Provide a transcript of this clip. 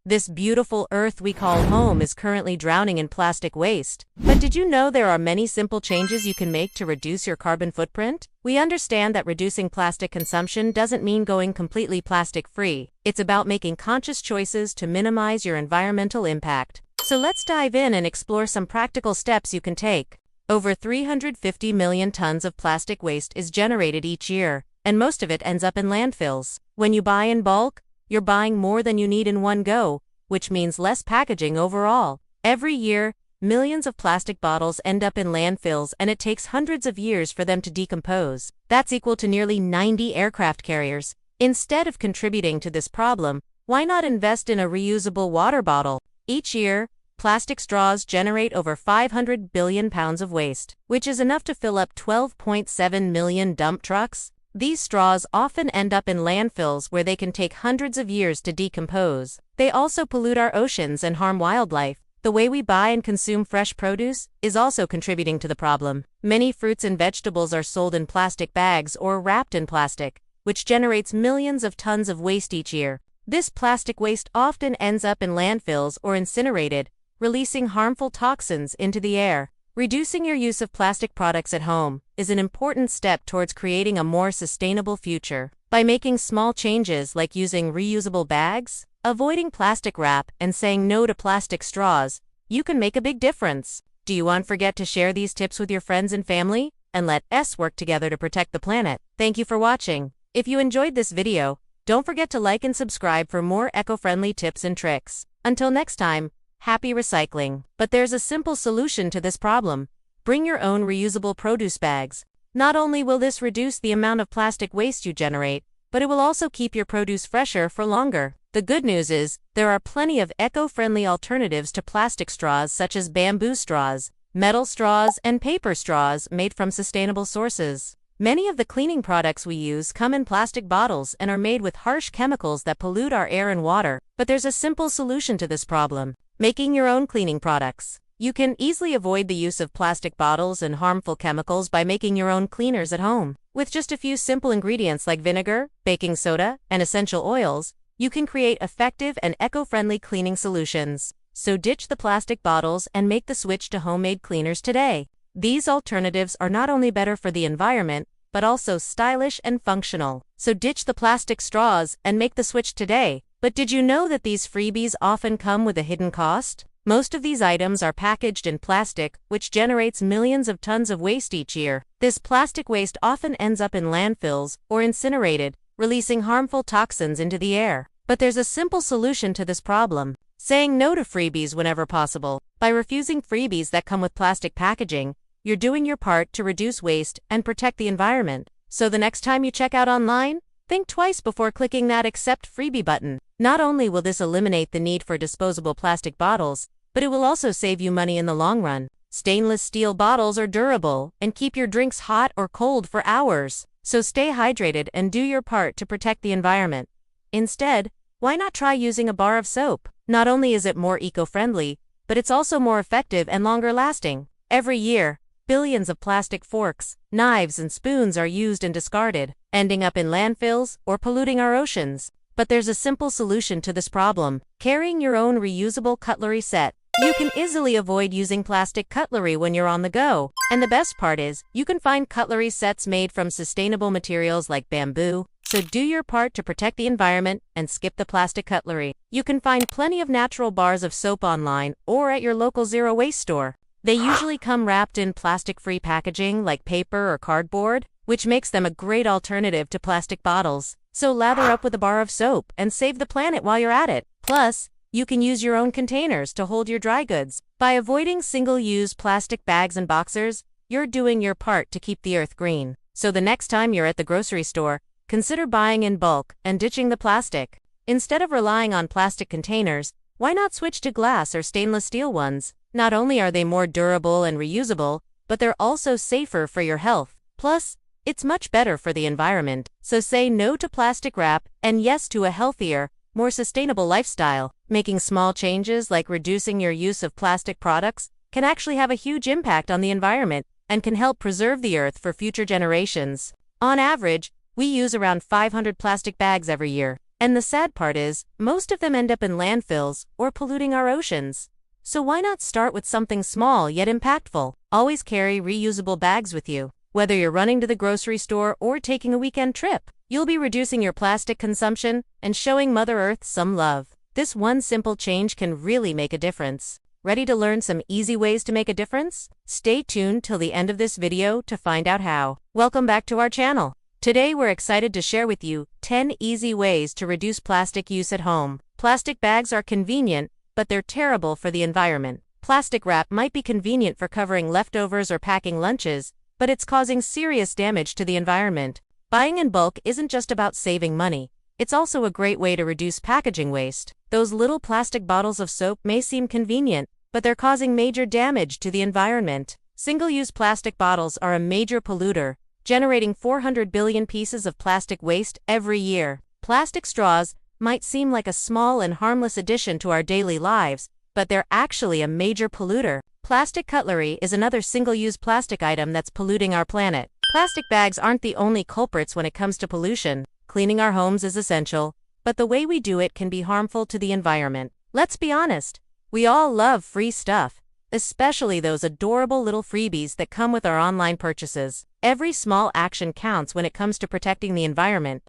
This beautiful earth we call home is currently drowning in plastic waste. But did you know there are many simple changes you can make to reduce your carbon footprint? We understand that reducing plastic consumption doesn't mean going completely plastic-free. It's about making conscious choices to minimize your environmental impact. So let's dive in and explore some practical steps you can take. Over 350 million tons of plastic waste is generated each year, and most of it ends up in landfills. When you buy in bulk, you're buying more than you need in one go, which means less packaging overall. Every year, millions of plastic bottles end up in landfills, and it takes hundreds of years for them to decompose. That's equal to nearly 90 aircraft carriers. Instead of contributing to this problem, why not invest in a reusable water bottle? Each year, plastic straws generate over 500 billion pounds of waste, which is enough to fill up 12.7 million dump trucks. These straws often end up in landfills where they can take hundreds of years to decompose. They also pollute our oceans and harm wildlife. The way we buy and consume fresh produce is also contributing to the problem. Many fruits and vegetables are sold in plastic bags or wrapped in plastic, which generates millions of tons of waste each year. This plastic waste often ends up in landfills or incinerated, releasing harmful toxins into the air. Reducing your use of plastic products at home is an important step towards creating a more sustainable future. By making small changes like using reusable bags, avoiding plastic wrap, and saying no to plastic straws, you can make a big difference. Do you want to forget to share these tips with your friends and family? And let us work together to protect the planet. Thank you for watching. If you enjoyed this video, don't forget to like and subscribe for more eco-friendly tips and tricks. Until next time, happy recycling. But there's a simple solution to this problem. Bring your own reusable produce bags. Not only will this reduce the amount of plastic waste you generate, but it will also keep your produce fresher for longer. The good news is, there are plenty of eco-friendly alternatives to plastic straws such as bamboo straws, metal straws, and paper straws made from sustainable sources. Many of the cleaning products we use come in plastic bottles and are made with harsh chemicals that pollute our air and water. But there's a simple solution to this problem. Making your own cleaning products. You can easily avoid the use of plastic bottles and harmful chemicals by making your own cleaners at home. With just a few simple ingredients like vinegar, baking soda, and essential oils, you can create effective and eco-friendly cleaning solutions. So ditch the plastic bottles and make the switch to homemade cleaners today. These alternatives are not only better for the environment, but also stylish and functional. So ditch the plastic straws and make the switch today. But did you know that these freebies often come with a hidden cost? Most of these items are packaged in plastic, which generates millions of tons of waste each year. This plastic waste often ends up in landfills or incinerated, releasing harmful toxins into the air. But there's a simple solution to this problem. Saying no to freebies whenever possible. By refusing freebies that come with plastic packaging, you're doing your part to reduce waste and protect the environment. So the next time you check out online, think twice before clicking that Accept Freebie button. Not only will this eliminate the need for disposable plastic bottles, but it will also save you money in the long run. Stainless steel bottles are durable and keep your drinks hot or cold for hours. So stay hydrated and do your part to protect the environment. Instead, why not try using a bar of soap? Not only is it more eco-friendly, but it's also more effective and longer lasting. Every year, billions of plastic forks, knives, and spoons are used and discarded, ending up in landfills or polluting our oceans. But there's a simple solution to this problem. Carrying your own reusable cutlery set. You can easily avoid using plastic cutlery when you're on the go. And the best part is, you can find cutlery sets made from sustainable materials like bamboo. So do your part to protect the environment and skip the plastic cutlery. You can find plenty of natural bars of soap online or at your local zero-waste store. They usually come wrapped in plastic-free packaging like paper or cardboard, which makes them a great alternative to plastic bottles. So lather up with a bar of soap and save the planet while you're at it. Plus, you can use your own containers to hold your dry goods. By avoiding single-use plastic bags and boxers, you're doing your part to keep the earth green. So the next time you're at the grocery store, consider buying in bulk and ditching the plastic. Instead of relying on plastic containers, why not switch to glass or stainless steel ones? Not only are they more durable and reusable, but they're also safer for your health. Plus, it's much better for the environment. So say no to plastic wrap and yes to a healthier, more sustainable lifestyle. Making small changes like reducing your use of plastic products can actually have a huge impact on the environment and can help preserve the earth for future generations. On average, we use around 500 plastic bags every year. And the sad part is, most of them end up in landfills or polluting our oceans. So why not start with something small yet impactful? Always carry reusable bags with you. Whether you're running to the grocery store or taking a weekend trip, you'll be reducing your plastic consumption and showing Mother Earth some love. This one simple change can really make a difference. Ready to learn some easy ways to make a difference? Stay tuned till the end of this video to find out how. Welcome back to our channel. Today we're excited to share with you 10 easy ways to reduce plastic use at home. Plastic bags are convenient, but they're terrible for the environment. Plastic wrap might be convenient for covering leftovers or packing lunches, but it's causing serious damage to the environment. Buying in bulk isn't just about saving money. It's also a great way to reduce packaging waste. Those little plastic bottles of soap may seem convenient, but they're causing major damage to the environment. Single-use plastic bottles are a major polluter, generating 400 billion pieces of plastic waste every year. Plastic straws might seem like a small and harmless addition to our daily lives, but they're actually a major polluter. Plastic cutlery is another single-use plastic item that's polluting our planet. Plastic bags aren't the only culprits when it comes to pollution. Cleaning our homes is essential, but the way we do it can be harmful to the environment. Let's be honest, we all love free stuff, especially those adorable little freebies that come with our online purchases. Every small action counts when it comes to protecting the environment.